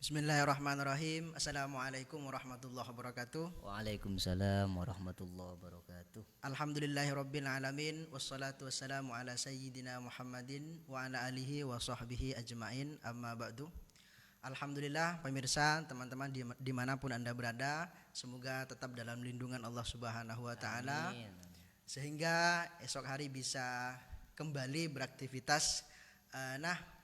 Bismillahirrahmanirrahim. Assalamualaikum warahmatullahi wabarakatuh. Waalaikumsalam warahmatullahi wabarakatuh. Alhamdulillahirabbil alamin wassalatu wassalamu ala sayyidina Muhammadin wa ala alihi wa sahbihi ajmain. Amma ba'du. Alhamdulillah pemirsa, teman-teman dimanapun Anda berada, semoga tetap dalam lindungan Allah Subhanahu wa taala sehingga esok hari bisa kembali beraktivitas.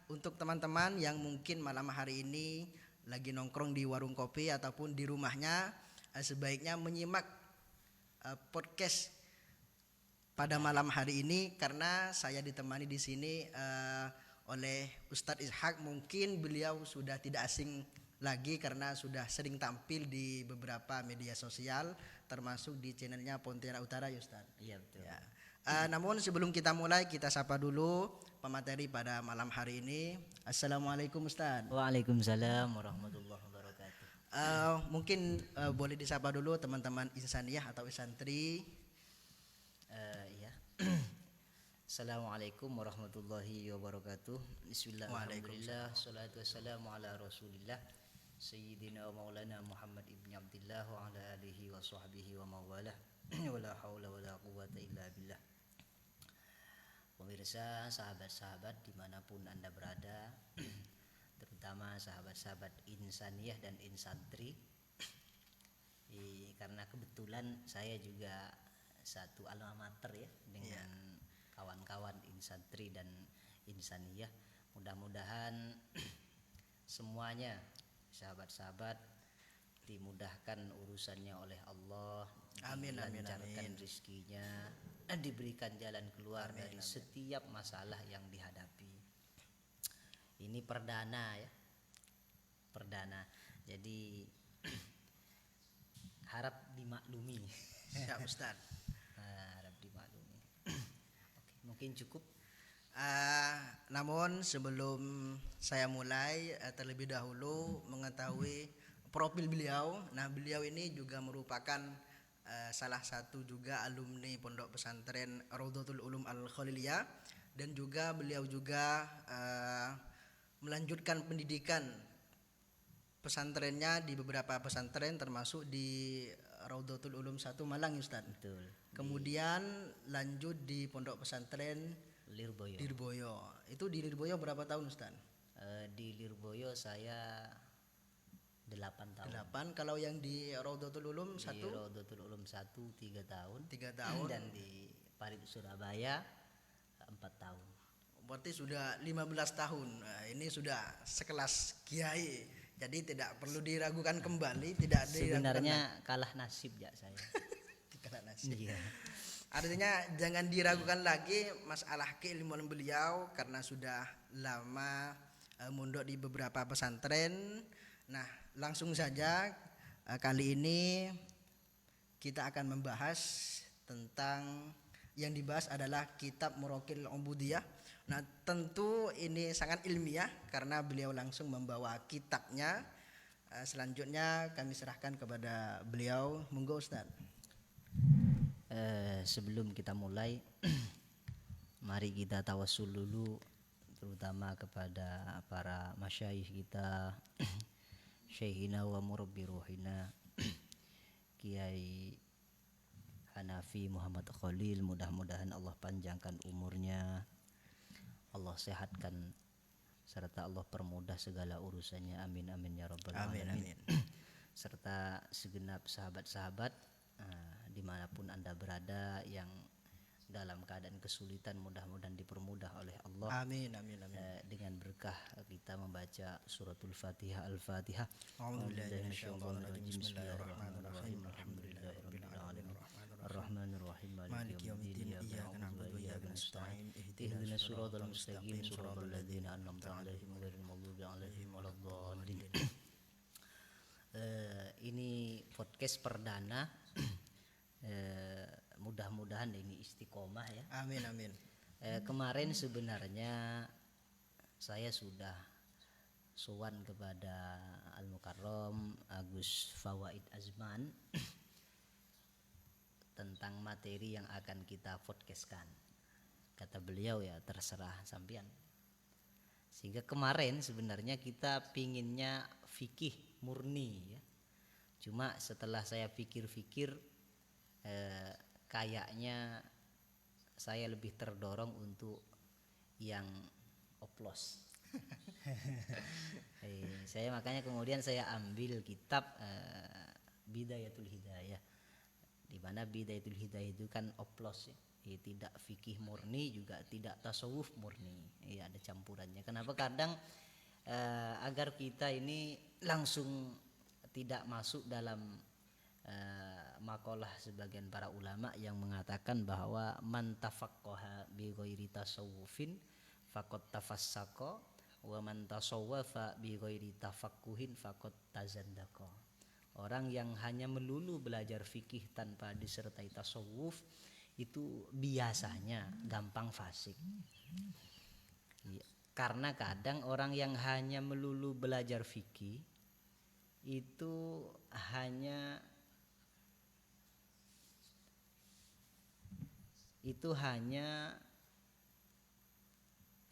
Untuk teman-teman yang mungkin malam hari ini lagi nongkrong di warung kopi ataupun di rumahnya, sebaiknya menyimak podcast pada malam hari ini karena saya ditemani di sini oleh Ustadz Ishak. Mungkin beliau sudah tidak asing lagi karena sudah sering tampil di beberapa media sosial termasuk di channelnya Pontianak Utara ya Ustadz. Iya betul. Ya. Namun sebelum kita mulai, kita sapa dulu pemateri pada malam hari ini. Assalamualaikum Ustadz. Waalaikumsalam warahmatullahi wabarakatuh. Mungkin boleh disapa dulu teman-teman insaniyah atau isantri. Ya. Assalamualaikum warahmatullahi wabarakatuh. Bismillahirrahmanirrahim. Salatu wassalamu ala Rasulillah Sayyidina wa Maulana Muhammad ibn Abdillah wa ala alihi wa sahbihi wa mawalah. Wala haula wala quwwata illa billah. Pemirsa, sahabat-sahabat dimanapun Anda berada, terutama sahabat-sahabat insaniyah dan insantri, karena kebetulan saya juga satu alma mater ya dengan kawan-kawan insantri dan insaniyah. Mudah-mudahan semuanya sahabat-sahabat dimudahkan urusannya oleh Allah, dilancarkan rezekinya, diberikan jalan keluar dari setiap masalah yang dihadapi. Ini perdana ya, perdana. Jadi harap dimaklumi. Siap Ustaz. Harap dimaklumi. Oke, mungkin cukup. Namun sebelum saya mulai, terlebih dahulu mengetahui profil beliau. Nah, beliau ini juga merupakan salah satu juga alumni Pondok Pesantren Raudhatul Ulum Al-Khaliliyah, dan juga beliau juga melanjutkan pendidikan pesantrennya di beberapa pesantren termasuk di Raudhatul Ulum 1 Malang Ustaz. Betul. Kemudian lanjut di Pondok Pesantren Lirboyo. Itu di Lirboyo berapa tahun Ustaz? Di Lirboyo saya 8 tahun. 8. Kalau yang di Raudhatul Ulum 1? Di Raudhatul Ulum 1 3 tahun. 3 tahun. Dan di Parit Surabaya 4 tahun. Berarti sudah 15 tahun. Ini sudah sekelas kiai. Jadi tidak perlu diragukan kembali, tidak sebenarnya kalah nasib ya saya. Kalah nasib. Iya. Artinya jangan diragukan lagi masalah keilmuan beliau karena sudah lama mondok di beberapa pesantren. Nah, langsung saja kali ini kita akan membahas tentang yang dibahas adalah kitab Muraqil Ubudiyah. Nah, tentu ini sangat ilmiah karena beliau langsung membawa kitabnya. Selanjutnya kami serahkan kepada beliau. Monggo Ustaz. Sebelum kita mulai, mari kita tawassul dulu terutama kepada para masyayikh kita, Syekhina wa murabbi ruhina Kiai Hanafi Muhammad Khalil. Mudah-mudahan Allah panjangkan umurnya, Allah sehatkan, serta Allah permudah segala urusannya. Amin amin ya rabbal alamin. Serta segenap sahabat-sahabat dimanapun Anda berada yang dalam keadaan kesulitan, mudah-mudahan dipermudah oleh Allah. Amin amin amin. Dengan berkah kita membaca suratul Fatihah, Al-Fatihah. Bismillahirrahmanirrahim. Alhamdulillahirabbil alamin. Arrahmanirrahim. Maliki yaumiddin. Iyyaka na'budu wa iyyaka nasta'in. Ihdinas siratal mustaqim. Siratal ladzina an'amta 'alaihim ghairil maghdubi 'alaihim waladdallin. Ini podcast perdana. Mudah-mudahan ini istiqomah ya. Amin amin. Kemarin sebenarnya saya sudah sowan kepada Al-Mukarram Agus Fawaid Azman tentang materi yang akan kita podcastkan. Kata beliau ya terserah sampean. Sehingga kemarin sebenarnya kita pinginnya fikih murni ya. Cuma setelah saya pikir-pikir kayaknya saya lebih terdorong untuk yang oplos. Saya makanya kemudian saya ambil kitab Bidayatul Hidayah, di mana Bidayatul Hidayah itu kan oplos ya. Tidak fikih murni juga tidak tasawuf murni, ya ada campurannya. Kenapa? Kadang agar kita ini langsung tidak masuk dalam makalah sebagian para ulama yang mengatakan bahwa man tafaqqaha bi ghairi tasawufin faqad tafassaqa wa man tasawwafa bi ghairi tafaqquhin faqad tazandaqa. Orang yang hanya melulu belajar fikih tanpa disertai tasawuf itu biasanya gampang fasik. Karena kadang orang yang hanya melulu belajar fikih itu hanya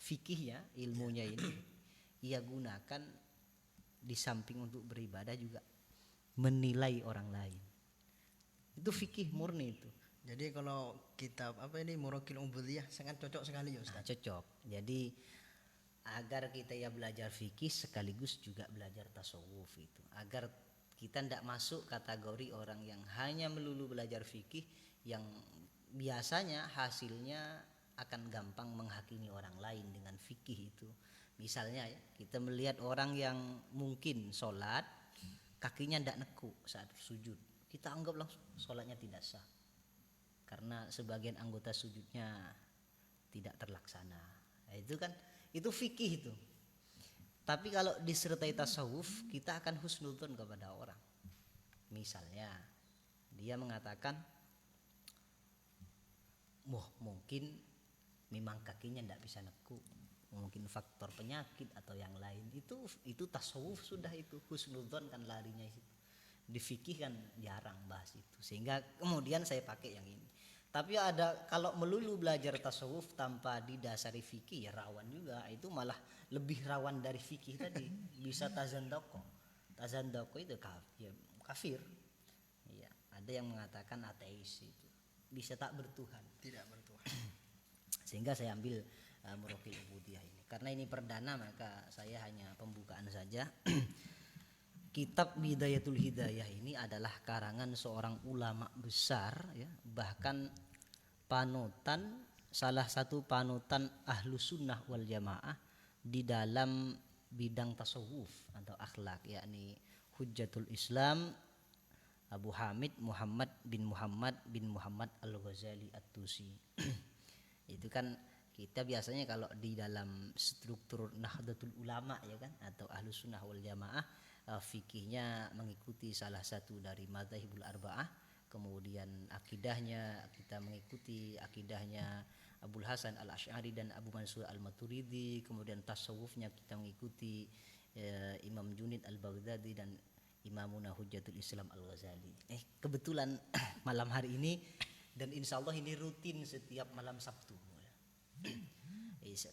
fikih ya, ilmunya ini ia gunakan di samping untuk beribadah juga menilai orang lain. Itu fikih murni itu. Jadi kalau kitab Muraqil Ubudiyah sangat cocok sekali ya Ustaz. Cocok. Jadi agar kita ya belajar fikih sekaligus juga belajar tasawuf itu. Agar kita tidak masuk kategori orang yang hanya melulu belajar fikih yang biasanya hasilnya akan gampang menghakimi orang lain dengan fikih itu. Misalnya ya, kita melihat orang yang mungkin sholat kakinya tidak nekuk saat sujud, kita anggap langsung sholatnya tidak sah karena sebagian anggota sujudnya tidak terlaksana. Nah, itu fikih itu. Tapi kalau disertai tasawuf kita akan husnudzon kepada orang. Misalnya dia mengatakan mungkin memang kakinya tidak bisa nekuk, mungkin faktor penyakit atau yang lain. Itu tasawuf sudah, itu husnudzon kan larinya itu. Di fikih kan jarang bahas itu, sehingga kemudian saya pakai yang ini. Tapi ada kalau melulu belajar tasawuf tanpa didasari fikih ya rawan juga. Itu malah lebih rawan dari fikih tadi. Bisa tazandaqo itu kafir. Ya, ada yang mengatakan ateis itu. Bisa tak bertuhan. Tidak bertuhan. Sehingga saya ambil Muraqil Ubudiyah ini. Karena ini perdana maka saya hanya pembukaan saja. Kitab Bidayatul Hidayah ini adalah karangan seorang ulama besar ya, bahkan salah satu panutan Ahlus Sunnah wal Jamaah di dalam bidang tasawuf atau akhlak, yakni Hujjatul Islam Abu Hamid Muhammad bin Muhammad Al-Ghazali At-Tusi. Itu kan kita biasanya kalau di dalam struktur Nahdlatul Ulama ya kan, atau Ahlus Sunnah wal Jamaah, fikihnya mengikuti salah satu dari madzhabul arba'ah, kemudian akidahnya kita mengikuti akidahnya Abul Hasan Al-Asy'ari dan Abu Mansur Al-Maturidi, kemudian tasawufnya kita mengikuti Imam Junaid Al-Baghdadi dan Imamuna Hujjatul Islam Al-Ghazali. Kebetulan malam hari ini dan insyaallah ini rutin setiap malam Sabtu.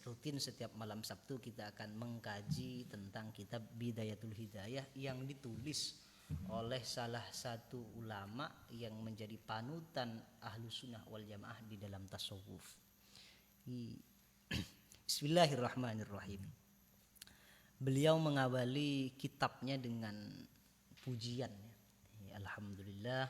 Rutin setiap malam Sabtu kita akan mengkaji tentang kitab Bidayatul Hidayah yang ditulis oleh salah satu ulama yang menjadi panutan Ahlus Sunnah wal Jamaah di dalam tasawuf. Bismillahirrahmanirrahim. Beliau mengawali kitabnya dengan pujian. Alhamdulillah,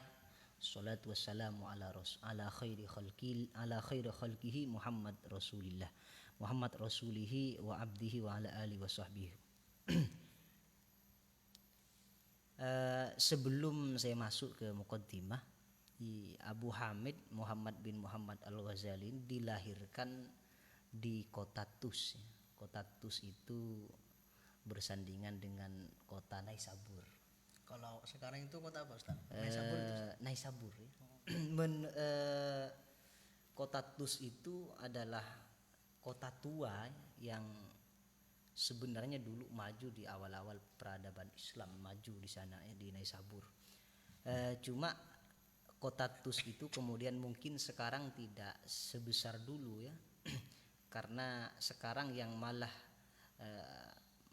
salatu wassalamu ala khairi khalqihi Muhammad Rasulillah. Muhammad Rasulihi wa abdihi wa ala alihi wa sahbihi. Sebelum saya masuk ke muqaddimah, Abu Hamid Muhammad bin Muhammad Al-Ghazali dilahirkan di kota Tus. Kota Tus itu bersandingan dengan kota Naisabur. Kalau sekarang itu kota apa Ustaz? Naisabur ya. Kota Tus itu adalah kota tua yang sebenarnya dulu maju di awal-awal peradaban Islam, maju di sana ya, di Naisabur. Cuma kota Tus itu kemudian mungkin sekarang tidak sebesar dulu ya. Karena sekarang yang malah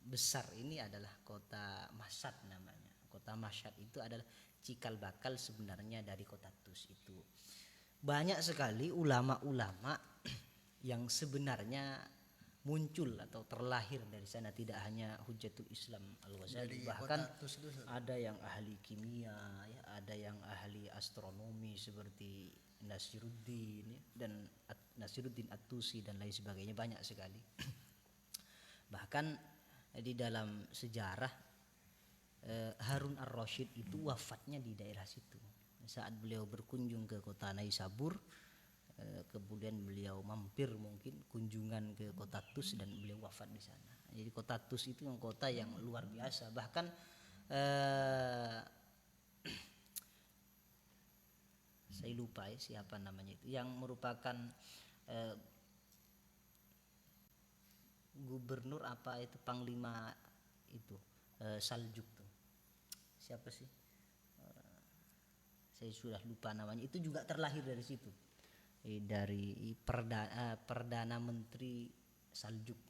besar ini adalah kota Mashhad namanya. Kota Mashhad itu adalah cikal bakal sebenarnya dari kota Tus itu. Banyak sekali ulama-ulama yang sebenarnya muncul atau terlahir dari sana, tidak hanya Hujjatul Islam Al-Ghazali, bahkan ada yang ahli kimia ya, ada yang ahli astronomi seperti Nasiruddin ya, dan Nasiruddin At-Tusi dan lain sebagainya, banyak sekali. Bahkan di dalam sejarah Harun ar-Rasyid itu wafatnya di daerah situ saat beliau berkunjung ke kota Naisabur. Kemudian beliau mampir mungkin kunjungan ke kota Tus dan beliau wafat di sana. Jadi kota Tus itu yang kota yang luar biasa. Bahkan saya lupa ya siapa namanya itu, yang merupakan gubernur apa itu, panglima itu Saljuk tuh. Siapa sih? Saya sudah lupa namanya. Itu juga terlahir dari situ. Dari perdana menteri Saljuk.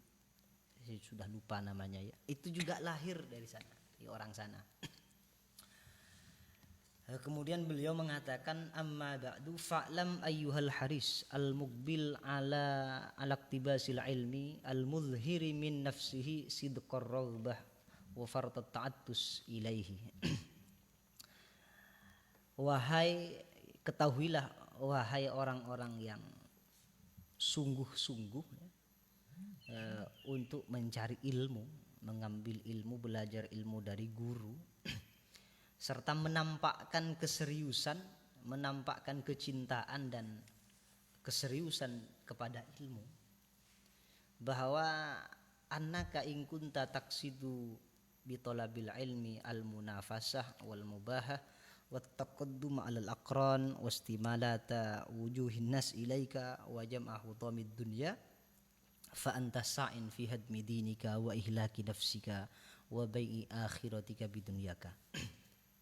Saya sudah lupa namanya ya. Itu juga lahir dari sana, di orang sana. Kemudian beliau mengatakan, amma ba'du fa'lam ayyuhal haris al-muqbil ala iktibasil ilmi al-muzhiri min nafsihi sidqar raghbah wa fartat ta'attus ilaihi. Wahai, ketahuilah wahai orang-orang yang sungguh-sungguh untuk mencari ilmu, mengambil ilmu, belajar ilmu dari guru, serta menampakkan keseriusan, menampakkan kecintaan dan keseriusan kepada ilmu, bahwa annaka in kunta taqsidu bi talabil ilmi al munafasah wal mubahah wat taqaddum 'alal aqran wastimalata wujuhin nas ilaika wa jam'ahu tamid dunya fa anta sa'in fi hadmi dinika wa ihlaki nafsika wa bai'i akhiratika bidunyaka.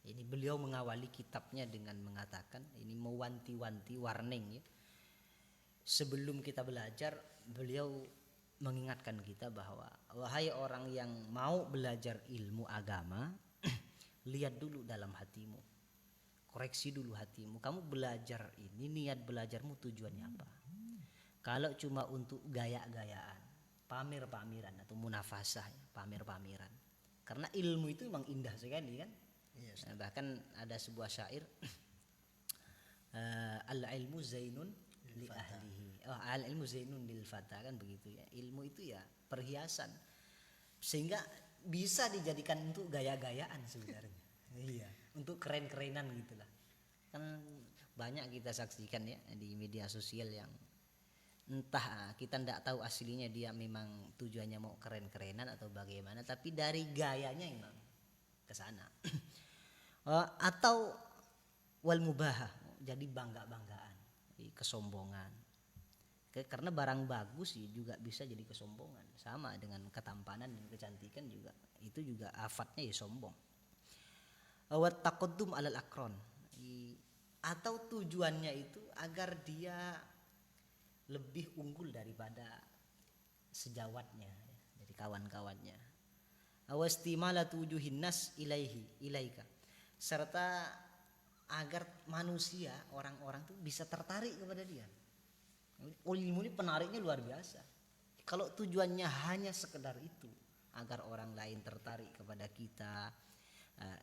Ini beliau mengawali kitabnya dengan mengatakan, ini mewanti-wanti, warning ya. Sebelum kita belajar, beliau mengingatkan kita bahwa wahai orang yang mau belajar ilmu agama, lihat dulu dalam hatimu, koreksi dulu hatimu. Kamu belajar ini, niat belajarmu tujuannya apa? Kalau cuma untuk gaya-gayaan, pamer-pameran atau munafasah, pamer-pameran. Karena ilmu itu memang indah sekali kan. Yes. Bahkan ada sebuah syair, al-ilmu zainun li ahlihi. Al-ilmu zainun lil fata, kan begitu ya. Ilmu itu ya perhiasan, sehingga bisa dijadikan untuk gaya-gayaan sebenarnya. Iya, untuk keren-kerenan gitulah. Kan banyak kita saksikan ya di media sosial yang entah kita tidak tahu aslinya dia memang tujuannya mau keren-kerenan atau bagaimana, tapi dari gayanya memang ke sana. Atau wal mubahah, jadi bangga-banggaan, kesombongan. Karena barang bagus sih juga bisa jadi kesombongan, sama dengan ketampanan dan kecantikan juga, itu juga afatnya ya sombong. Wa taqaddum 'alal aqran, atau tujuannya itu agar dia lebih unggul daripada sejawatnya, dari kawan-kawannya. Awastimalatu wujuhin nas ilaika, serta agar manusia, orang-orang tuh bisa tertarik kepada dia. Ilmu ini penariknya luar biasa. Kalau tujuannya hanya sekedar itu, agar orang lain tertarik kepada kita,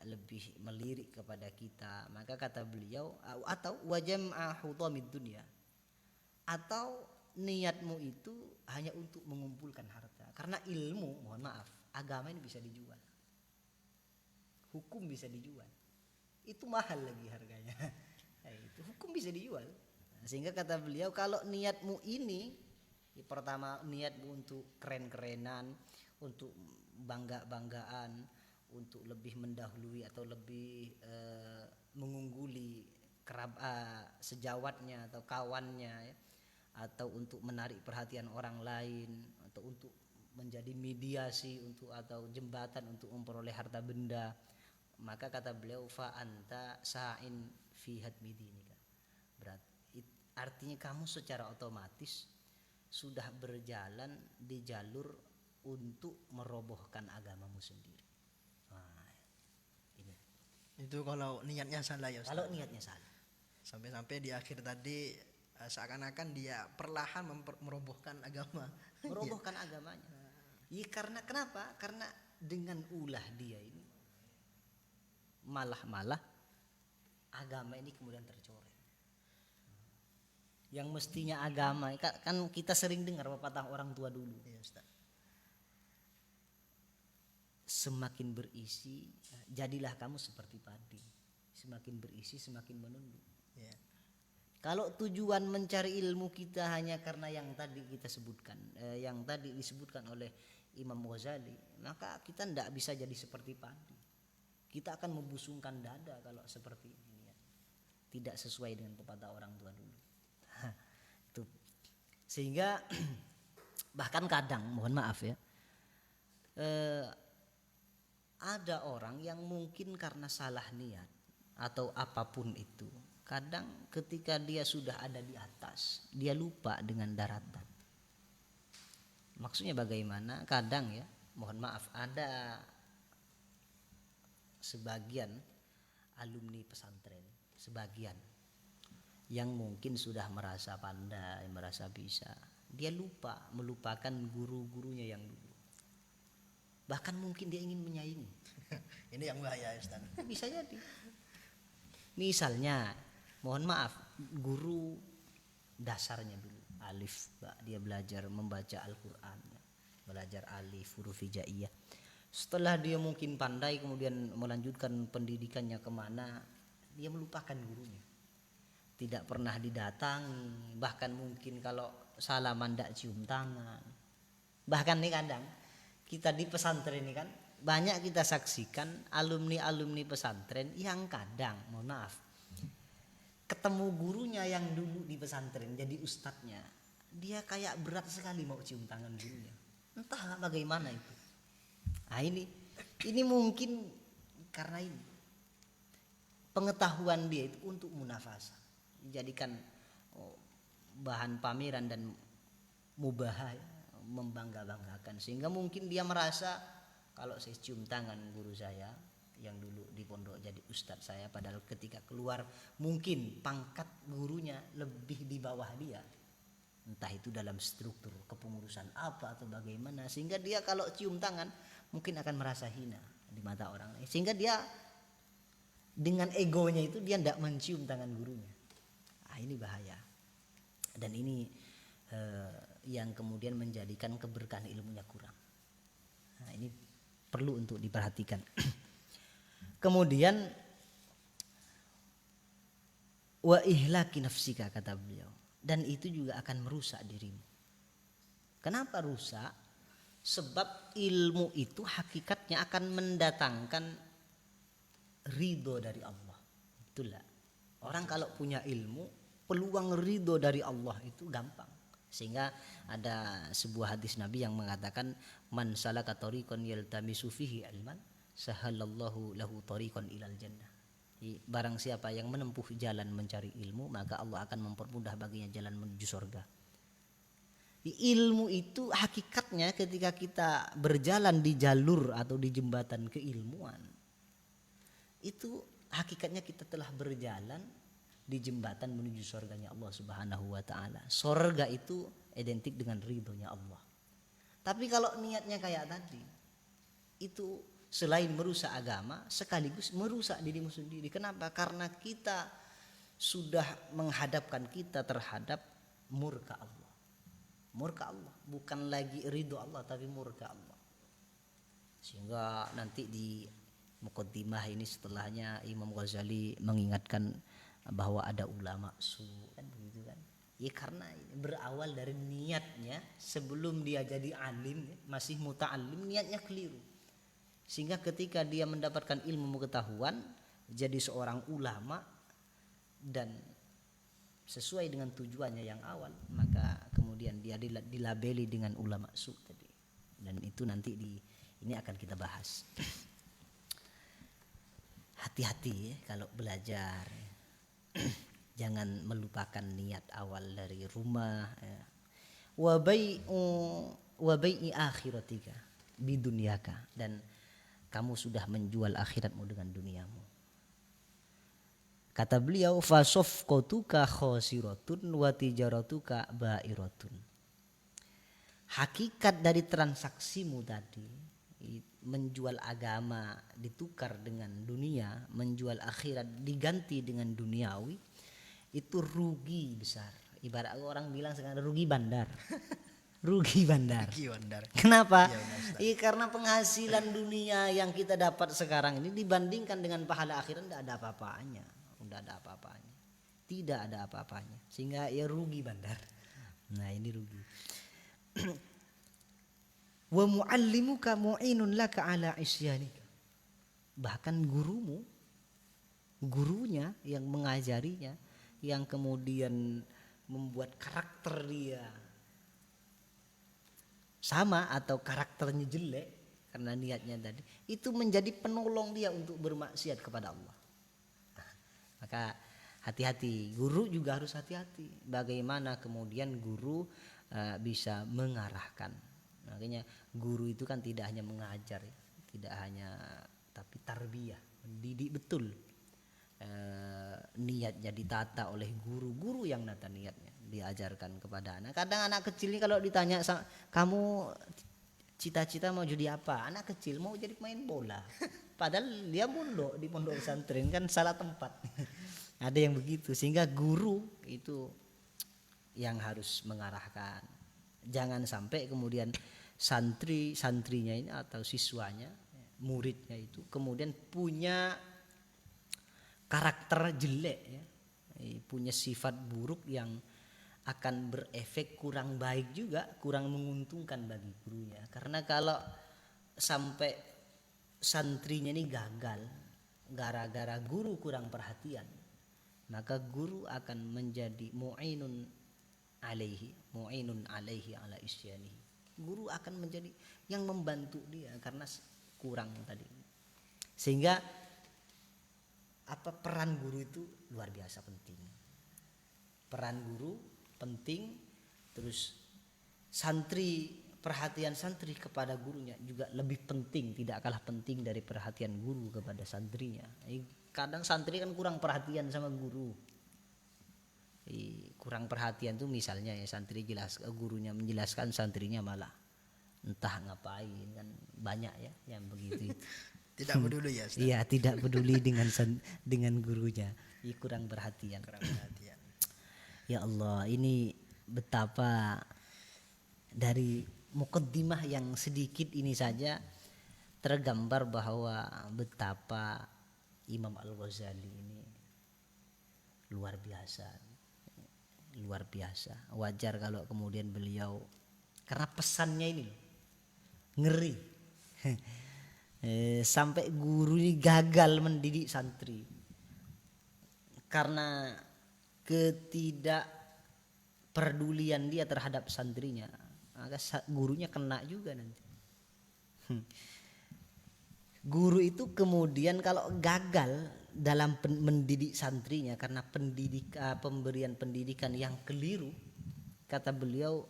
lebih melirik kepada kita, maka kata beliau, atau wajam'a hutamid dunya, atau niatmu itu hanya untuk mengumpulkan harta. Karena ilmu, mohon maaf, agama ini bisa dijual, hukum bisa dijual, itu mahal lagi harganya. Itu hukum bisa dijual. Sehingga kata beliau, kalau niatmu ini, pertama niatmu untuk keren-kerenan, untuk bangga-banggaan, untuk lebih mendahului atau lebih mengungguli sejawatnya atau kawannya ya, atau untuk menarik perhatian orang lain, atau untuk menjadi mediasi untuk atau jembatan untuk memperoleh harta benda, maka kata beliau fa anta sa'in fi hadmi dinika, berarti artinya kamu secara otomatis sudah berjalan di jalur untuk merobohkan agamamu sendiri. Nah, ini. Itu kalau niatnya salah ya Ustaz. Kalau niatnya salah. Sampai-sampai di akhir tadi seakan-akan dia perlahan merobohkan agama. Merobohkan agamanya. Ya, karena kenapa? Karena dengan ulah dia ini malah agama ini kemudian tercoreng. Yang mestinya agama kan kita sering dengar pepatah orang tua dulu. Iya, Ustaz. Semakin berisi jadilah kamu seperti padi. Semakin berisi semakin menunduk. Ya. Kalau tujuan mencari ilmu kita hanya karena yang tadi kita sebutkan, yang tadi disebutkan oleh Imam Ghazali, maka kita tidak bisa jadi seperti padi. Kita akan membusungkan dada kalau seperti ini ya. Tidak sesuai dengan pepatah orang tua dulu. Itu. Sehingga bahkan kadang, mohon maaf ya, ada orang yang mungkin karena salah niat atau apapun itu, kadang ketika dia sudah ada di atas, dia lupa dengan daratan. Maksudnya bagaimana? Kadang ya, mohon maaf, ada sebagian alumni pesantren, sebagian yang mungkin sudah merasa pandai, merasa bisa, dia melupakan guru-gurunya yang dulu. Bahkan mungkin dia ingin menyaingi. Ini yang bahaya Ustaz. Bisa jadi. Misalnya, mohon maaf, guru dasarnya dulu alif, dia belajar membaca Al-Quran, belajar alif, huruf hijaiyah. Setelah dia mungkin pandai kemudian melanjutkan pendidikannya kemana, dia melupakan gurunya. Tidak pernah didatangi, bahkan mungkin kalau salaman tidak cium tangan. Bahkan nih kadang kita di pesantren ini kan banyak kita saksikan alumni pesantren yang kadang, mohon maaf, ketemu gurunya yang dulu di pesantren jadi ustadznya, dia kayak berat sekali mau cium tangan gurunya, entah bagaimana itu. Nah ini mungkin karena ini pengetahuan dia itu untuk munafasah, dijadikan bahan pameran dan mubahah, membangga-banggakan, sehingga mungkin dia merasa kalau saya cium tangan guru saya yang dulu di pondok jadi ustadz saya, padahal ketika keluar mungkin pangkat gurunya lebih di bawah dia, entah itu dalam struktur kepengurusan apa atau bagaimana, sehingga dia kalau cium tangan mungkin akan merasa hina di mata orang lain, sehingga dia dengan egonya itu dia tidak mencium tangan gurunya. Nah, ini bahaya, dan ini yang kemudian menjadikan keberkahan ilmunya kurang. Nah, ini perlu untuk diperhatikan. Kemudian wa ihlaki nafsika, kata beliau, dan itu juga akan merusak dirimu. Kenapa rusak? Sebab ilmu itu hakikatnya akan mendatangkan ridho dari Allah. Itulah orang kalau punya ilmu, peluang ridho dari Allah itu gampang. Sehingga ada sebuah hadis Nabi yang mengatakan, man salaka tariqan yaltamisu fihi ilman sahalallahu lahu tariqan ilal jannah. Barang siapa yang menempuh jalan mencari ilmu, maka Allah akan mempermudah baginya jalan menuju surga. Ilmu itu hakikatnya ketika kita berjalan di jalur atau di jembatan keilmuan, itu hakikatnya kita telah berjalan di jembatan menuju surganya Allah Subhanahu wa taala. Surga itu identik dengan ridhonya Allah. Tapi kalau niatnya kayak tadi, itu selain merusak agama, sekaligus merusak dirimu sendiri. Kenapa? Karena kita sudah menghadapkan kita terhadap murka Allah. Murka Allah, bukan lagi ridho Allah, tapi murka Allah. Sehingga nanti di muqaddimah ini setelahnya Imam Ghazali mengingatkan bahwa ada ulama su, kan begitu kan? Ya karena berawal dari niatnya sebelum dia jadi alim, masih muta'alim, niatnya keliru. Sehingga ketika dia mendapatkan ilmu pengetahuan, jadi seorang ulama dan sesuai dengan tujuannya yang awal, maka kemudian dia dilabeli dengan ulama su tadi. Dan itu nanti ini akan kita bahas. Hati-hati ya kalau belajar. Jangan melupakan niat awal dari rumah. Wa bai'u wa bai'i akhiratika bidunyaka, dan kamu sudah menjual akhiratmu dengan duniamu. Kata beliau, fasafqatuka khasiratun wa tijaratuka ba'iratun. Hakikat dari transaksimu tadi, menjual agama ditukar dengan dunia, menjual akhirat diganti dengan duniawi, itu rugi besar. Ibarat orang bilang sekarang rugi bandar. Rugi bandar. Kenapa? Ya, karena penghasilan dunia yang kita dapat sekarang ini dibandingkan dengan pahala akhirat tidak ada apa-apanya. Tidak ada apa-apanya. Tidak ada apa-apanya. Sehingga ya rugi bandar. Nah, ini rugi. Wa muallimuka mu'inun laka ala isyanika. Bahkan gurunya yang mengajarinya, yang kemudian membuat karakter dia sama atau karakternya jelek karena niatnya tadi, itu menjadi penolong dia untuk bermaksiat kepada Allah. Nah, maka hati-hati, guru juga harus hati-hati bagaimana kemudian guru bisa mengarahkan. Makanya guru itu kan tidak hanya mengajar, tidak hanya, tapi tarbiyah, mendidik betul. Niatnya ditata oleh guru yang nata niatnya, diajarkan kepada anak. Kadang anak kecil ini kalau ditanya, kamu cita-cita mau jadi apa? Anak kecil mau jadi main bola, padahal dia mondok di pondok pesantren, kan salah tempat. Ada yang begitu, sehingga guru itu yang harus mengarahkan. Jangan sampai kemudian santrinya ini atau siswanya, muridnya itu kemudian punya karakter jelek, ya, punya sifat buruk yang akan berefek kurang baik juga, kurang menguntungkan bagi gurunya. Karena kalau sampai santrinya ini gagal gara-gara guru kurang perhatian, maka guru akan menjadi mu'inun alaihi ala isyanihi. Guru akan menjadi yang membantu dia karena kurang tadi. Sehingga peran guru itu luar biasa penting. Peran guru penting, terus perhatian santri kepada gurunya juga lebih penting, tidak kalah penting dari perhatian guru kepada santrinya. Kadang santri kan kurang perhatian sama guru. Kurang perhatian tuh misalnya ya, gurunya menjelaskan, santrinya malah entah ngapain, kan banyak ya yang begitu. Tidak peduli ya Ustaz. Iya, tidak peduli dengan gurunya. Kurang perhatian. Ya Allah, ini betapa dari mukaddimah yang sedikit ini saja tergambar bahwa betapa Imam Al-Ghazali ini luar biasa. Wajar kalau kemudian beliau, karena pesannya ini ngeri. Sampai guru ini gagal mendidik santri karena ketidakpedulian dia terhadap santrinya, maka gurunya kena juga nanti. Guru itu kemudian kalau gagal dalam mendidik santrinya karena pemberian pendidikan yang keliru, kata beliau,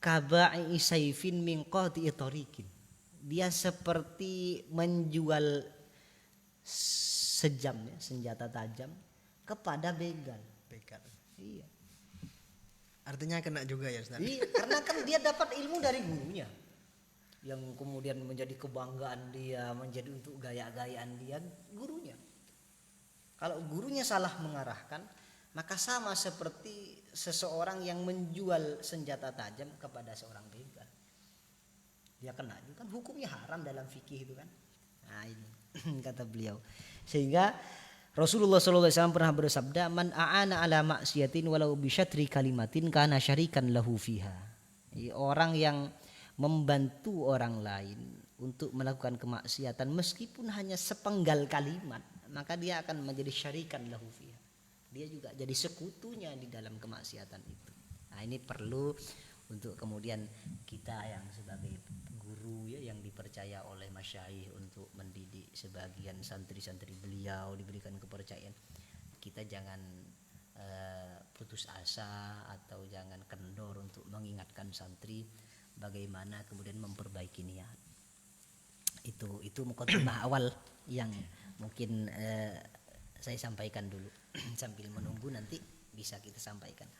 kaba'i saifin min qati'i tariqin. Dia seperti menjual senjata tajam kepada begal. Iya. Artinya kena juga ya Ustaz. Iya, karena kan dia dapat ilmu dari gurunya, yang kemudian menjadi kebanggaan dia, menjadi untuk gaya-gayaan dia, gurunya. Kalau gurunya salah mengarahkan, maka sama seperti seseorang yang menjual senjata tajam kepada seorang begal. Dia kena itu kan hukumnya haram dalam fikih itu kan. Nah ini kata beliau. Sehingga Rasulullah SAW pernah bersabda, man a'ana ala maksiatin walau bisyatri kalimatin kana syarikan lahu fiha. Orang yang membantu orang lain untuk melakukan kemaksiatan meskipun hanya sepenggal kalimat, maka dia akan menjadi syarikan lahu fiha. Dia juga jadi sekutunya di dalam kemaksiatan itu. Nah ini perlu untuk kemudian kita yang sebagai guru ya, yang dipercaya oleh masyayikh untuk mendidik sebagian santri-santri beliau, diberikan kepercayaan, kita jangan putus asa atau jangan kendor untuk mengingatkan santri bagaimana kemudian memperbaiki niat. Itu mukadimah awal yang mungkin saya sampaikan dulu sambil menunggu nanti bisa kita sampaikan.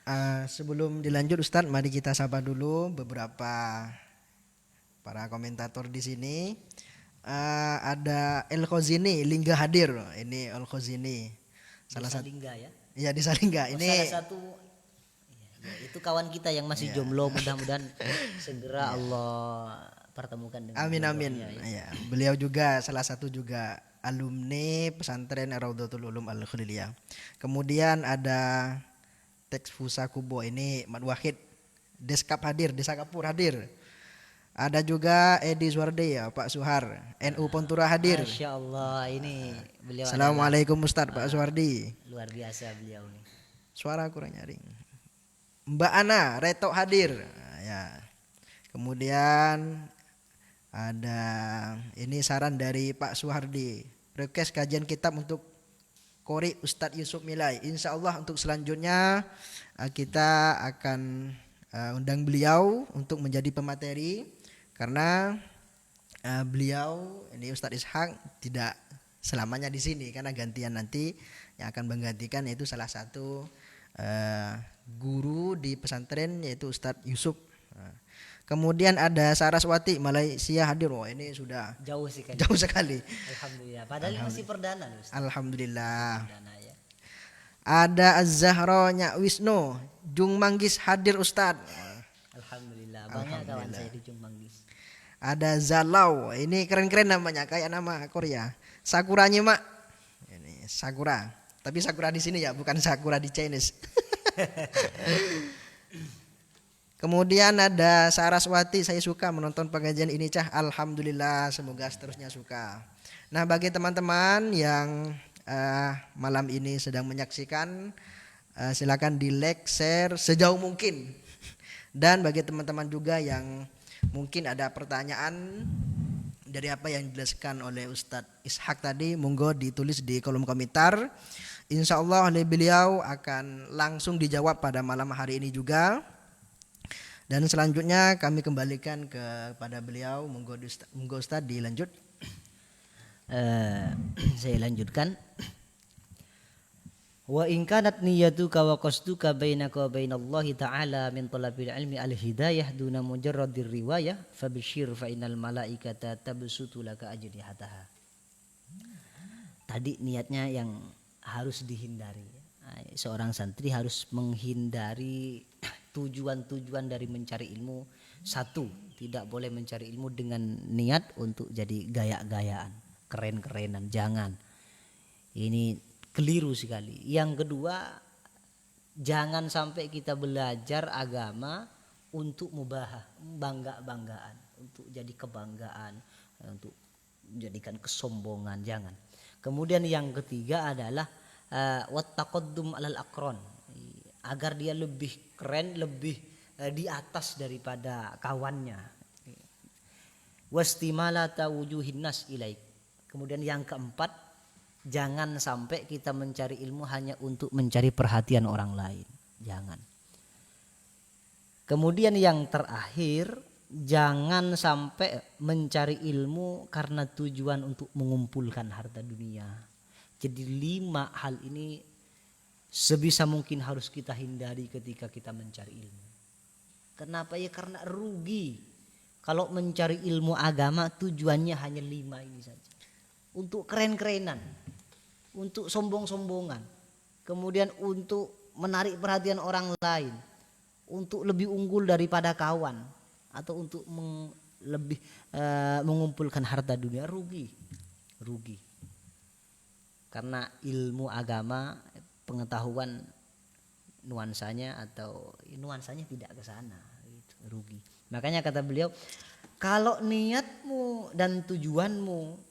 Sebelum dilanjut Ustadz, mari kita sapa dulu beberapa para komentator di sini. Ada El Khozini, Lingga hadir. Ini El Khozini. Salah satu Lingga ya. Iya di Salingga. Ini salah satu ya, itu kawan kita yang masih jomblo, mudah-mudahan segera Allah pertemukan dengan amin. Ya. Beliau juga salah satu juga alumni pesantren Raudhatul Ulum Al Khaliliyah. Kemudian ada Teks Fusa Kubo, ini Mat Wahid, Deskap hadir, Desakapur hadir. Ada juga Edi Suwardi ya, Pak Suhar, NU Pontura hadir. Masya Allah, ini beliau. Assalamualaikum Ustadz Pak Suwardi. Luar biasa beliau nih. Suara kurang nyaring. Mbak Ana Retok hadir. Ya. Kemudian ada ini saran dari Pak Suhardi, request kajian kitab untuk Qori Ustadz Yusuf Milai. Insya Allah untuk selanjutnya kita akan undang beliau untuk menjadi pemateri, karena beliau ini Ustadz Ishak tidak selamanya di sini, karena gantian nanti yang akan menggantikan yaitu salah satu guru di pesantren yaitu Ustadz Yusuf. Kemudian ada Saraswati Malaysia hadir. Oh, ini sudah jauh sekali. Jauh sekali. Alhamdulillah. Padahal masih perdana Ustaz. Alhamdulillah. Perdana, ya. Ada Az-Zahra Nyak Wisnu, Jung Manggis hadir Ustadz. Alhamdulillah. Banyak kawan saya di Jung Manggis. Ada Zalau, ini keren-keren namanya, kayak nama Korea. Sakura Nyimak. Ini Sakura. Tapi Sakura di sini ya, bukan Sakura di Chinese. Kemudian ada Saraswati, saya suka menonton pengajian ini Cah. Alhamdulillah, semoga seterusnya suka. Nah, bagi teman-teman yang malam ini sedang menyaksikan, silakan di like, share sejauh mungkin. Dan bagi teman-teman juga yang mungkin ada pertanyaan dari apa yang dijelaskan oleh Ustadz Ishak tadi, monggo ditulis di kolom komentar. Insya Allah oleh beliau akan langsung dijawab pada malam hari ini juga. Dan selanjutnya kami kembalikan kepada beliau. Monggo Ustaz dilanjut. Saya lanjutkan. Wa in kanat niyyatuka wa qasduka bainaka wa bainallahi ta'ala min talabil ilmi al-hidayah duna mujarradir riwayah fabisyir fa innal malaikata tabsutu laka ajnihataha. Tadi niatnya yang harus dihindari. Seorang santri harus menghindari tujuan-tujuan dari mencari ilmu. Satu, tidak boleh mencari ilmu dengan niat untuk jadi gaya-gayaan, keren-kerenan, jangan. Ini keliru sekali. Yang kedua, jangan sampai kita belajar agama untuk mubahah, bangga-banggaan, untuk jadi kebanggaan, untuk menjadikan kesombongan, jangan. Kemudian yang ketiga adalah wattaqaddum alal aqran, agar dia lebih keren, lebih di atas daripada kawannya. Wastimalata wujuhin nas ilaik. Kemudian yang keempat, jangan sampai kita mencari ilmu hanya untuk mencari perhatian orang lain. Jangan. Kemudian yang terakhir, jangan sampai mencari ilmu karena tujuan untuk mengumpulkan harta dunia. Jadi 5 hal ini sebisa mungkin harus kita hindari ketika kita mencari ilmu. Kenapa ya? Karena rugi. Kalau mencari ilmu agama tujuannya hanya 5 ini saja. Untuk keren-kerenan, untuk sombong-sombongan, kemudian untuk menarik perhatian orang lain, untuk lebih unggul daripada kawan, atau untuk lebih mengumpulkan harta dunia, rugi. Karena ilmu agama, pengetahuan nuansanya tidak ke sana, gitu, rugi. Makanya kata beliau, kalau niatmu dan tujuanmu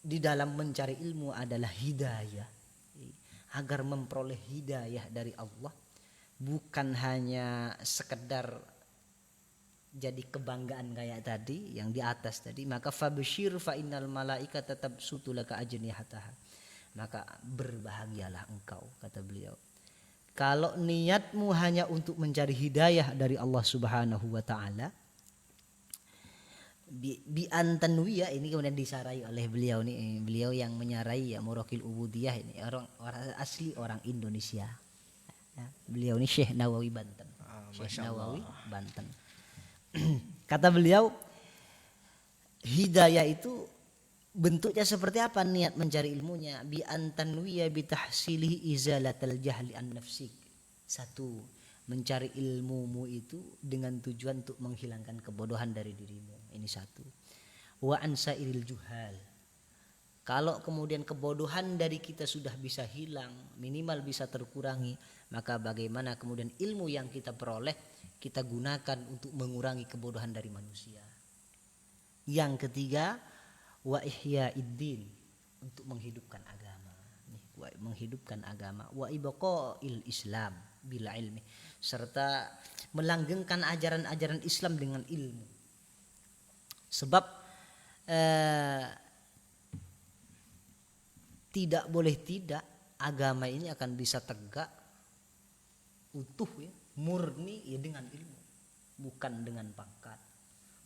di dalam mencari ilmu adalah hidayah, agar memperoleh hidayah dari Allah, bukan hanya sekedar jadi kebanggaan kayak tadi yang di atas tadi, maka fabisyir fa innal malaikata tabsutu laka ajnihataha, maka berbahagialah engkau, kata beliau, kalau niatmu hanya untuk mencari hidayah dari Allah Subhanahu wa taala, bi antanwiya ini kemudian disarai oleh beliau nih, beliau yang menyarai ya Muraqil Ubudiyah ini orang asli orang Indonesia. Ya, beliau ini Syekh Nawawi Banten. Syekh Nawawi Banten. Kata beliau, hidayah itu bentuknya seperti apa niat mencari ilmunya? Bi antanwiya bi tahsilihi izalatal jahli an nafsik. Satu, mencari ilmumu itu dengan tujuan untuk menghilangkan kebodohan dari dirimu. Ini satu. Wa ansairil juhal. Kalau kemudian kebodohan dari kita sudah bisa hilang, minimal bisa terkurangi, maka bagaimana kemudian ilmu yang kita peroleh kita gunakan untuk mengurangi kebodohan dari manusia. Yang ketiga, wa ihyaiddin, untuk menghidupkan agama. Menghidupkan agama. Wa ibqa'il Islam bila ilmi, serta melanggengkan ajaran-ajaran Islam dengan ilmu. Sebab tidak boleh tidak agama ini akan bisa tegak utuh ya, murni ya dengan ilmu, bukan dengan pangkat,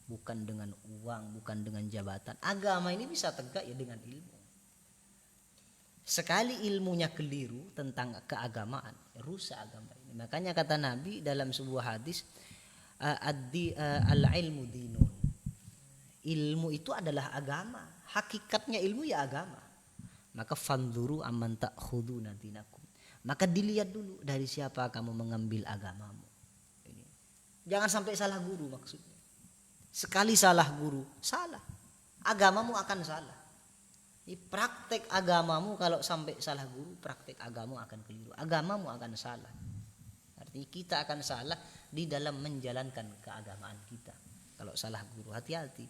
bukan dengan uang, bukan dengan jabatan. Agama ini bisa tegak ya dengan ilmu. Sekali ilmunya keliru tentang keagamaan, rusak agama ini. Makanya kata Nabi dalam sebuah hadis, al-ilmu dinun. Ilmu itu adalah agama. Hakikatnya ilmu ya agama. Maka fanzuru amman ta'khuduna dinakum. Maka dilihat dulu dari siapa kamu mengambil agamamu. Ini. Jangan sampai salah guru maksudnya. Sekali salah guru, salah. Agamamu akan salah. Praktek agamamu kalau sampai salah guru, praktek agamamu akan keliru. Agamamu akan salah. Artinya kita akan salah di dalam menjalankan keagamaan kita. Kalau salah guru, hati-hati.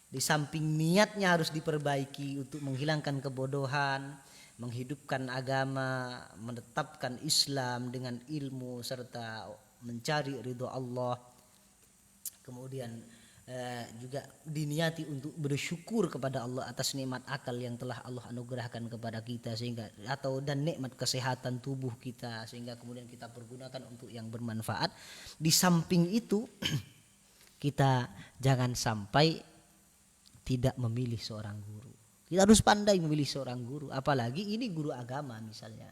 Di samping niatnya harus diperbaiki untuk menghilangkan kebodohan, menghidupkan agama, menetapkan Islam dengan ilmu serta mencari ridho Allah. Kemudian juga diniati untuk bersyukur kepada Allah atas nikmat akal yang telah Allah anugerahkan kepada kita, sehingga dan nikmat kesehatan tubuh kita, sehingga kemudian kita pergunakan untuk yang bermanfaat. Di samping itu kita jangan sampai tidak memilih seorang guru. Kita harus pandai memilih seorang guru, apalagi ini guru agama misalnya.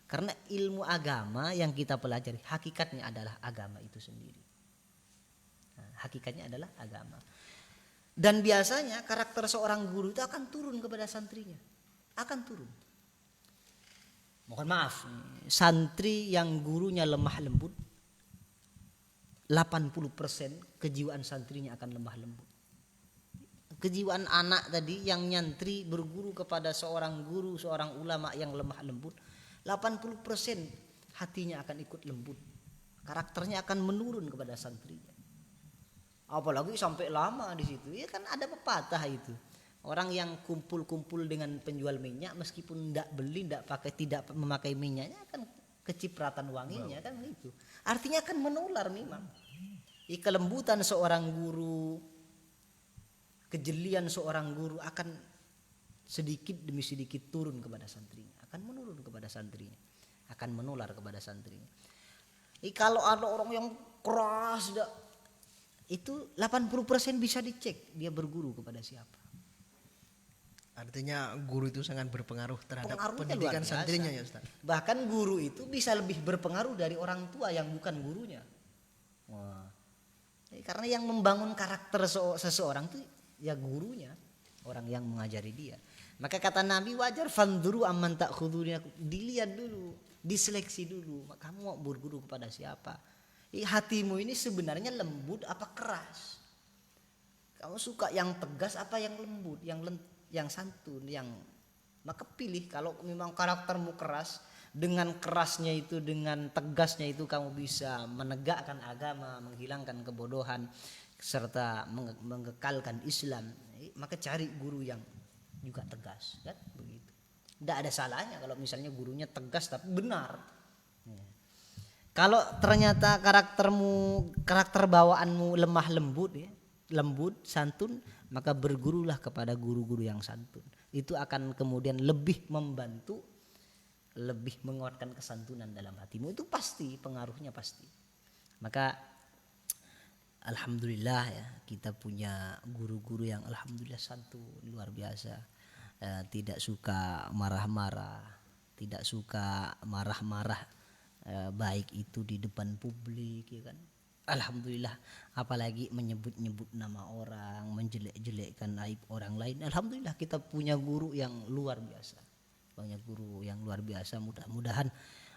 Karena ilmu agama yang kita pelajari hakikatnya adalah agama itu sendiri. Hakikatnya adalah agama. Dan biasanya karakter seorang guru itu akan turun kepada santrinya. Akan turun. Mohon maaf, santri yang gurunya lemah lembut, 80% kejiwaan santrinya akan lemah lembut. Kejiwaan anak tadi yang nyantri berguru kepada seorang guru, seorang ulama yang lemah lembut, 80% hatinya akan ikut lembut. Karakternya akan menurun kepada santrinya. Apalagi sampai lama di situ, ya kan ada pepatah itu. Orang yang kumpul-kumpul dengan penjual minyak, meskipun tidak memakai minyaknya, akan kecipratan wanginya kan itu. Artinya akan menular memang. Kelembutan seorang guru, kejelian seorang guru akan sedikit demi sedikit turun kepada santrinya, akan menurun kepada santrinya, akan menular kepada santrinya. Kalau ada orang yang keras, itu 80% bisa dicek dia berguru kepada siapa. Artinya guru itu sangat berpengaruh terhadap pendidikan santrinya ya Ustaz. Bahkan guru itu bisa lebih berpengaruh dari orang tua yang bukan gurunya. Wah. Karena yang membangun karakter seseorang itu ya gurunya, orang yang mengajari dia. Maka kata Nabi, wajar fanzuru amman ta'khuduna, dilihat dulu, diseleksi dulu. Kamu mau berguru kepada siapa? Hatimu ini sebenarnya lembut apa keras? Kamu suka yang tegas apa yang lembut, yang santun, maka pilih. Kalau memang karaktermu keras, dengan kerasnya itu, dengan tegasnya itu kamu bisa menegakkan agama, menghilangkan kebodohan serta mengekalkan Islam, maka cari guru yang juga tegas, kan begitu. Tidak ada salahnya kalau misalnya gurunya tegas tapi benar. Kalau ternyata karakter bawaanmu lemah lembut ya, lembut, santun, maka bergurulah kepada guru-guru yang santun. Itu akan kemudian lebih membantu, lebih menguatkan kesantunan dalam hatimu, itu pasti pengaruhnya pasti. Maka alhamdulillah ya, kita punya guru-guru yang alhamdulillah santun luar biasa. Tidak suka marah-marah, tidak suka marah-marah, baik itu di depan publik ya kan. Alhamdulillah, apalagi menyebut-nyebut nama orang, menjelek-jelekkan aib orang lain. Alhamdulillah kita punya guru yang luar biasa. Banyak guru yang luar biasa. Mudah-mudahan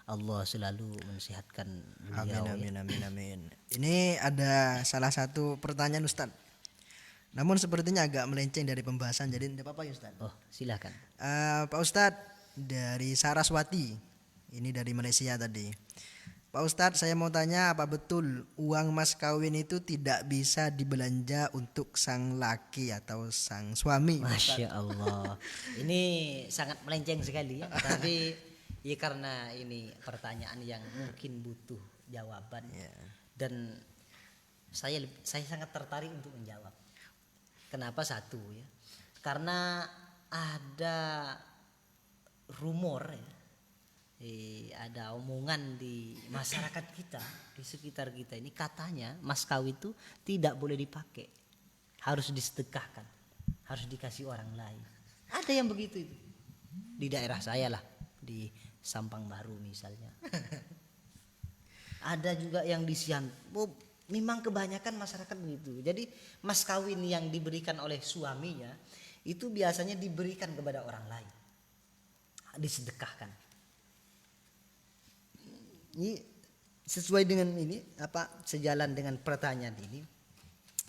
Allah selalu mensehatkan beliau. Amin. Ini ada salah satu pertanyaan Ustadz. Namun sepertinya agak melenceng dari pembahasan, jadi tidak apa-apa ya Ustadz. Oh, silakan. Pak Ustadz dari Saraswati, ini dari Malaysia tadi. Pak Ustadz, saya mau tanya, apa betul uang mas kawin itu tidak bisa dibelanja untuk sang laki atau sang suami? Masya Allah, ini sangat melenceng sekali ya. Tapi ya karena ini pertanyaan yang mungkin butuh jawaban dan saya sangat tertarik untuk menjawab. Kenapa? Satu ya, karena ada rumor ya, ada omongan di masyarakat kita, di sekitar kita ini, katanya mas kawin itu tidak boleh dipakai, harus disedekahkan, harus dikasih orang lain. Ada yang begitu itu di daerah saya lah, di Sampang Baru misalnya. Ada juga yang di Sian. Memang kebanyakan masyarakat begitu. Jadi mas kawin yang diberikan oleh suaminya itu biasanya diberikan kepada orang lain, disedekahkan. Ini sesuai dengan ini sejalan dengan pertanyaan ini,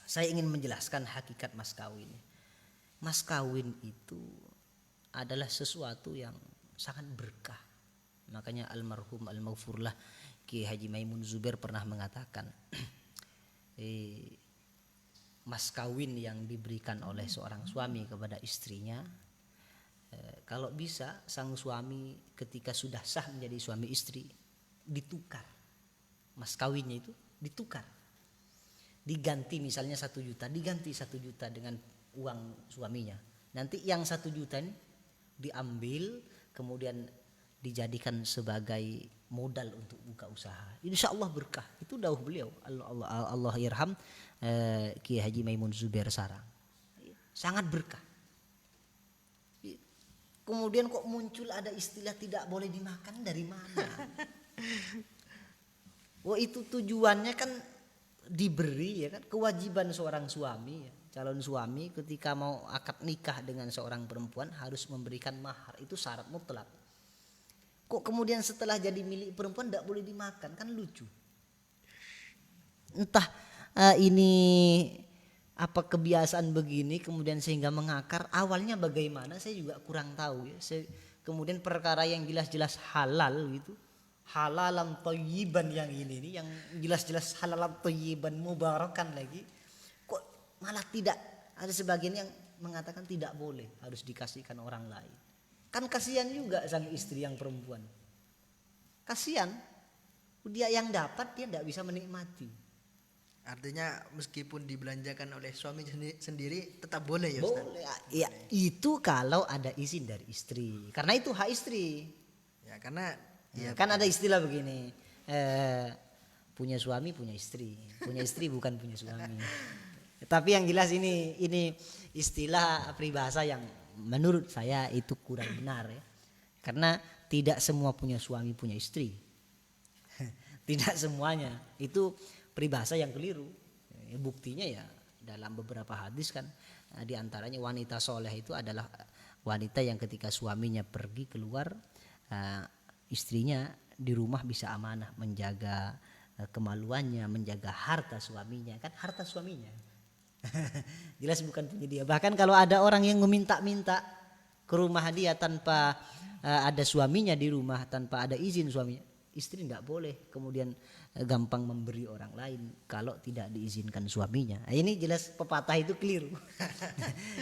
saya ingin menjelaskan hakikat mas kawin. Mas kawin itu adalah sesuatu yang sangat berkah. Makanya almarhum al-maghfurlah Ki Haji Maimun Zubair pernah mengatakan, mas kawin yang diberikan oleh seorang suami kepada istrinya, kalau bisa sang suami ketika sudah sah menjadi suami istri, ditukar mas kawinnya itu, ditukar, diganti misalnya 1 juta, diganti 1 juta dengan uang suaminya. Nanti yang 1 juta ini diambil kemudian dijadikan sebagai modal untuk buka usaha. Insya Allah berkah. Itu dawuh beliau, Allah yarham Kiai Haji Maimun Zubair Sarang. Sangat berkah. Kemudian kok muncul ada istilah tidak boleh dimakan, dari mana? Itu tujuannya kan diberi ya kan, kewajiban seorang suami ya, calon suami ketika mau akad nikah dengan seorang perempuan harus memberikan mahar, itu syarat mutlak. Kok kemudian setelah jadi milik perempuan tidak boleh dimakan, kan lucu. Entah ini apa kebiasaan begini kemudian sehingga mengakar, awalnya bagaimana saya juga kurang tahu ya. Kemudian perkara yang jelas-jelas halal gitu, halalan thayyiban yang ini nih, yang jelas-jelas halalan thayyiban mubarakan lagi, kok malah tidak, ada sebagian yang mengatakan tidak boleh, harus dikasihkan orang lain. Kan kasihan juga sang istri yang perempuan, kasihan, dia yang dapat dia tidak bisa menikmati. Artinya meskipun dibelanjakan oleh suami sendiri tetap boleh ya Ustaz? Boleh ya, itu kalau ada izin dari istri, karena itu hak istri ya. Karena ya, kan ada istilah begini, punya suami punya istri bukan punya suami. Tapi yang jelas ini istilah peribahasa yang menurut saya itu kurang benar ya, karena tidak semua punya suami punya istri. Tidak semuanya, itu peribahasa yang keliru. Buktinya ya dalam beberapa hadis kan, di antaranya wanita soleh itu adalah wanita yang ketika suaminya pergi keluar, istrinya di rumah bisa amanah, menjaga kemaluannya, menjaga harta suaminya, kan harta suaminya. Jelas bukan punya dia. Bahkan kalau ada orang yang meminta-minta ke rumah dia tanpa ada suaminya di rumah, tanpa ada izin suaminya, istri tidak boleh kemudian gampang memberi orang lain kalau tidak diizinkan suaminya. Ini jelas pepatah itu keliru.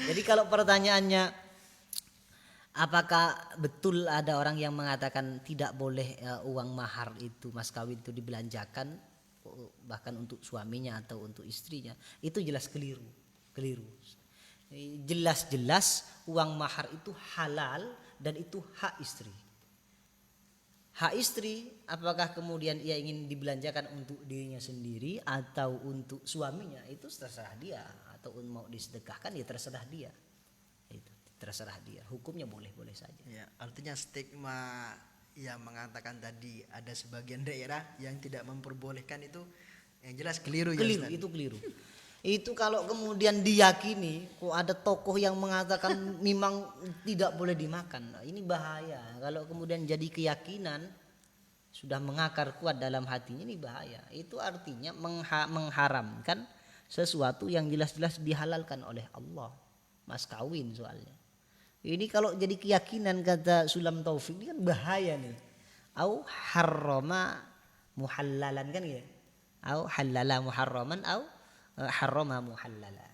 Jadi kalau pertanyaannya apakah betul ada orang yang mengatakan tidak boleh uang mahar itu, mas kawin itu dibelanjakan bahkan untuk suaminya atau untuk istrinya, itu jelas keliru. Jelas-jelas uang mahar itu halal dan itu hak istri. hak istri, apakah kemudian ia ingin dibelanjakan untuk dirinya sendiri atau untuk suaminya, itu terserah dia. Atau mau disedekahkan, ya terserah dia. Itu terserah dia. Hukumnya boleh-boleh saja. Ya, artinya stigma yang mengatakan tadi ada sebagian daerah yang tidak memperbolehkan itu yang jelas keliru, ya Keliru, Ustaz. itu keliru. Itu kalau kemudian diyakini kok ada tokoh yang mengatakan memang tidak boleh dimakan, nah, ini bahaya. Kalau kemudian jadi keyakinan sudah mengakar kuat dalam hatinya, ini bahaya. Itu artinya mengharamkan sesuatu yang jelas-jelas dihalalkan oleh Allah. Mas kawin soalnya. Ini kalau jadi keyakinan kata Sulam Taufik, ini kan bahaya nih. Au harrama muhallalan kan ya. Au halala muharraman au harrama muhallala.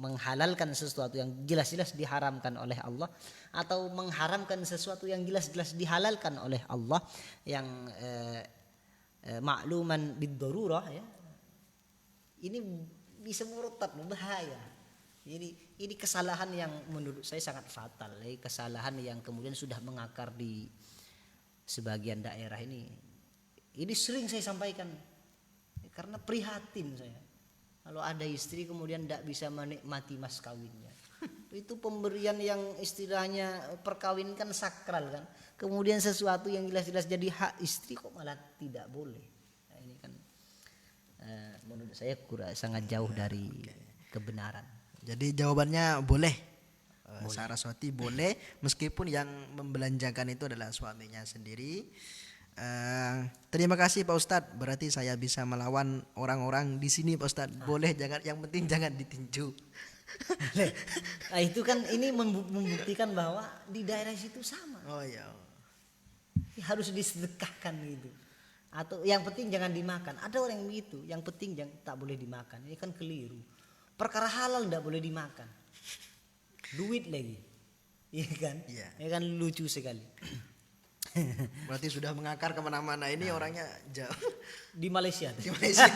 Menghalalkan sesuatu yang jelas-jelas diharamkan oleh Allah atau mengharamkan sesuatu yang jelas-jelas dihalalkan oleh Allah yang makluman bid-darurah ya. Ini bisa murtad, berbahaya. Ini kesalahan yang menurut saya sangat fatal, kesalahan yang kemudian sudah mengakar di sebagian daerah ini. Ini sering saya sampaikan karena prihatin saya. Kalau ada istri kemudian tidak bisa menikmati mas kawinnya. Itu pemberian yang istilahnya perkawin kan sakral kan. Kemudian sesuatu yang jelas-jelas jadi hak istri kok malah tidak boleh. Nah, ini kan menurut saya sangat jauh dari kebenaran. Jadi jawabannya boleh. Saraswati boleh meskipun yang membelanjakan itu adalah suaminya sendiri. Terima kasih Pak Ustadz. Berarti saya bisa melawan orang-orang di sini Pak Ustadz. Boleh, jangan, yang penting jangan ditinju. Nah, itu kan ini membuktikan bahwa di daerah situ sama. Oh iya. Harus disedekahkan gitu. Atau yang penting jangan dimakan. Ada orang yang begitu, yang penting jangan, tak boleh dimakan. Ini kan keliru. Perkara halal tidak boleh dimakan. Duit lagi. Iya kan? Iya. Ya kan lucu sekali. Berarti sudah mengakar kemana-mana. Ini orangnya jauh. Di Malaysia. Di Malaysia.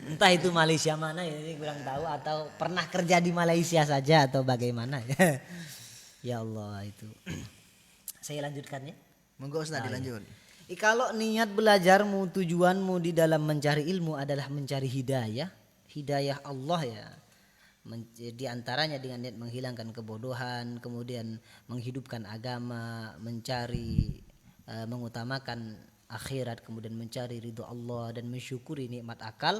Entah itu Malaysia mana ya, ini kurang tahu, atau pernah kerja di Malaysia saja atau bagaimana. Ya Allah itu. Saya lanjutkan ya. Monggo Ustaz, dilanjut. Kalau niat belajarmu, tujuanmu di dalam mencari ilmu adalah mencari hidayah Allah ya. Di antaranya dengan niat menghilangkan kebodohan, kemudian menghidupkan agama, mencari mengutamakan akhirat, kemudian mencari ridho Allah dan mensyukuri nikmat akal,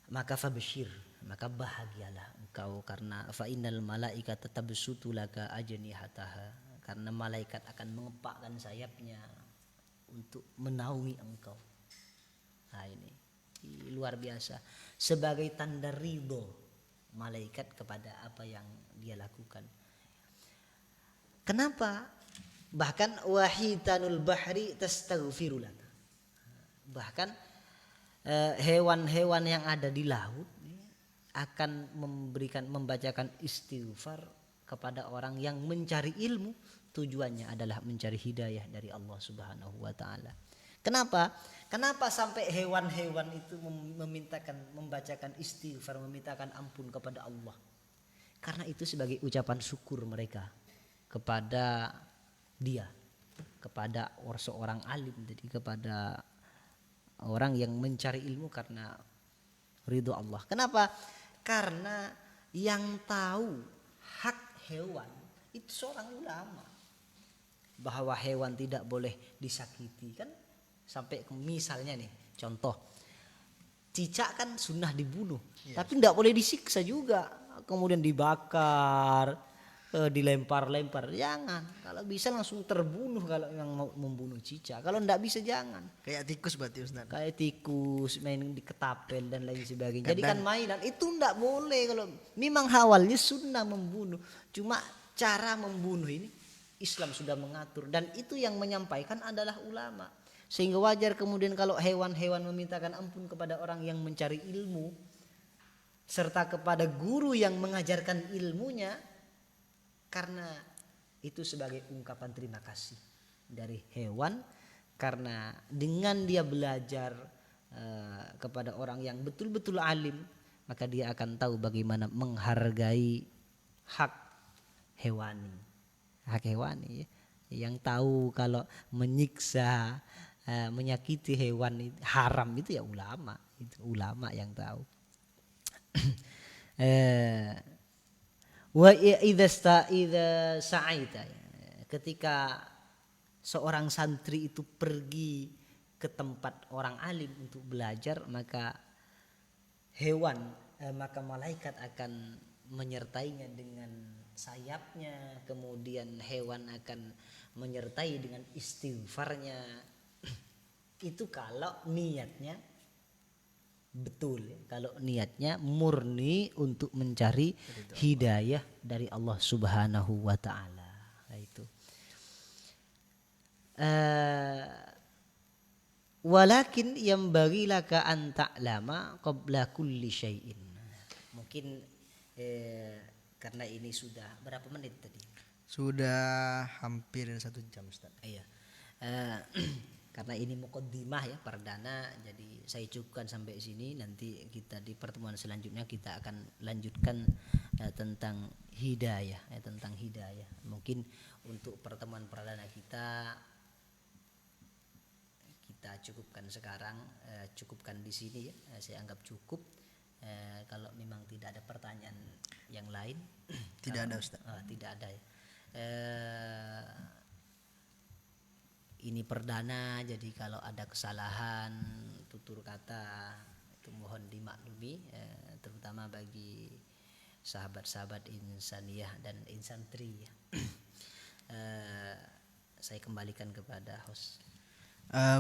maka fabsyir, maka bahagialah engkau, karena fa innal malaikata tabsutu laka ajnihataha, karena malaikat akan mengepakkan sayapnya untuk menaungi engkau. Nah ini luar biasa, sebagai tanda ridho malaikat kepada apa yang dia lakukan. Kenapa? Bahkan wahitanul bahri tastaghfiru laka. Bahkan hewan-hewan yang ada di laut akan membacakan istighfar kepada orang yang mencari ilmu, tujuannya adalah mencari hidayah dari Allah Subhanahu wa taala. Kenapa? Kenapa sampai hewan-hewan itu membacakan istighfar, memintakan ampun kepada Allah? Karena itu sebagai ucapan syukur mereka kepada Dia, kepada seorang alim, jadi kepada orang yang mencari ilmu karena ridho Allah. Kenapa? Karena yang tahu hak hewan itu seorang ulama, bahwa hewan tidak boleh disakiti kan. Sampai misalnya nih contoh, cicak kan sunnah dibunuh, tapi tidak boleh disiksa juga, kemudian dibakar, dilempar-lempar, jangan. Kalau bisa langsung terbunuh kalau yang mau membunuh cicak. Kalau tidak bisa jangan. Kayak tikus berarti Ustaz. Kayak tikus, main di ketapel dan lain sebagainya. Jadi kan mainan itu tidak boleh. Kalau memang awalnya sunnah membunuh, cuma cara membunuh ini Islam sudah mengatur, dan itu yang menyampaikan adalah ulama. Sehingga wajar kemudian kalau hewan-hewan memintakan ampun kepada orang yang mencari ilmu serta kepada guru yang mengajarkan ilmunya, karena itu sebagai ungkapan terima kasih dari hewan, karena dengan dia belajar kepada orang yang betul-betul alim, maka dia akan tahu bagaimana menghargai hak hewani. Hak hewani ya. Yang tahu kalau menyiksa, menyakiti hewan haram itu ya ulama. Itu ulama yang tahu. Wa idza sa'aita, ketika seorang santri itu pergi ke tempat orang alim untuk belajar, maka maka malaikat akan menyertainya dengan sayapnya, kemudian hewan akan menyertai dengan istighfarnya. Itu kalau niatnya betul, kalau niatnya murni untuk mencari hidayah dari Allah Subhanahu wa taala. Itu. Walakin yang bagi laka an ta'lama qabla kulli syai'in. Mungkin karena ini sudah berapa menit tadi? Sudah hampir 1 jam, Ustaz. Iya. Karena ini muqaddimah ya, perdana, jadi saya cukupkan sampai sini. Nanti kita di pertemuan selanjutnya kita akan lanjutkan tentang hidayah, tentang hidayah. Mungkin untuk pertemuan perdana kita cukupkan sekarang, cukupkan di sini ya. Saya anggap cukup. Kalau memang tidak ada pertanyaan yang lain, Tidak ada, Ustaz. Tidak ada ya. Ini perdana, jadi kalau ada kesalahan tutur kata itu mohon dimaklumi, terutama bagi sahabat-sahabat insaniyah dan insantri ya. Saya kembalikan kepada host.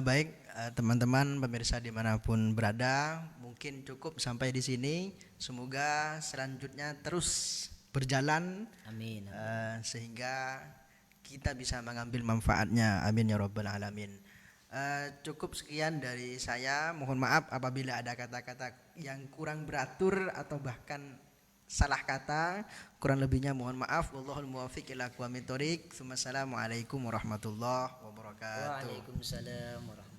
Baik, teman-teman pemirsa dimanapun berada, mungkin cukup sampai di sini. Semoga selanjutnya terus berjalan. Amin. Sehingga kita bisa mengambil manfaatnya. Amin ya rabbal alamin. Cukup sekian dari saya. Mohon maaf apabila ada kata-kata yang kurang beratur atau bahkan salah kata. Kurang lebihnya mohon maaf. Wallahul muwaffiq ila aqwamit thoriq. Assalamualaikum warahmatullahi wabarakatuh. Waalaikumsalam warahmatullahi wabarakatuh.